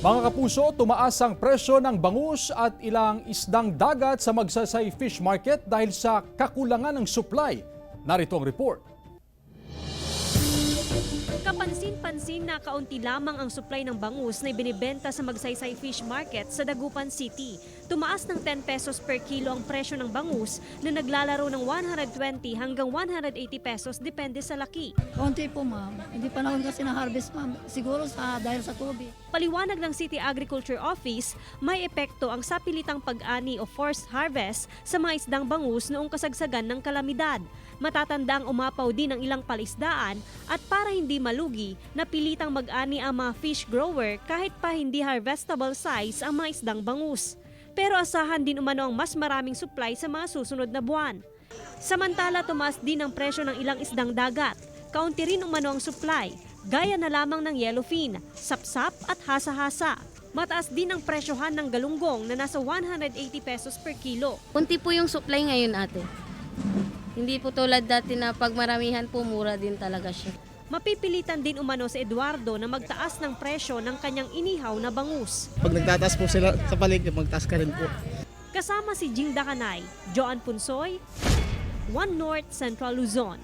Mga kapuso, tumaas ang presyo ng bangus at ilang isdang dagat sa Magsaysay Fish Market dahil sa kakulangan ng supply. Narito ang report. Kapansin-pansin na kaunti lamang ang supply ng bangus na ibinibenta sa Magsaysay Fish Market sa Dagupan City. Tumaas ng 10 pesos per kilo ang presyo ng bangus na naglalaro ng 120 hanggang 180 pesos depende sa laki. Konti po ma'am, hindi pa naman kasi na-harvest ma'am, siguro dahil sa tubig. Paliwanag ng City Agriculture Office, may epekto ang sapilitang pag-ani o forced harvest sa mga isdang bangus noong kasagsagan ng kalamidad. Matatandang umapaw din ang ilang palisdaan at para hindi malugi, napilitang mag-ani ang mga fish grower kahit pa hindi harvestable size ang mga isdang bangus. Pero asahan din umano ang mas maraming supply sa mga susunod na buwan. Samantala, tumaas din ang presyo ng ilang isdang dagat. Kaunti rin umano ang supply, gaya na lamang ng yellowfin, sapsap at hasa-hasa. Mataas din ang presyohan ng galunggong na nasa 180 pesos per kilo. Kunti po yung supply ngayon, ate. Hindi po tulad dati na pag maramihan po, mura din talaga siya. Mapipilitan din umano si Eduardo na magtaas ng presyo ng kanyang inihaw na bangus. Pag nagtataas po sila sa paligid, magtaas ka rin po. Kasama si Jing Dakanay, Joan Punsoy, One North Central Luzon.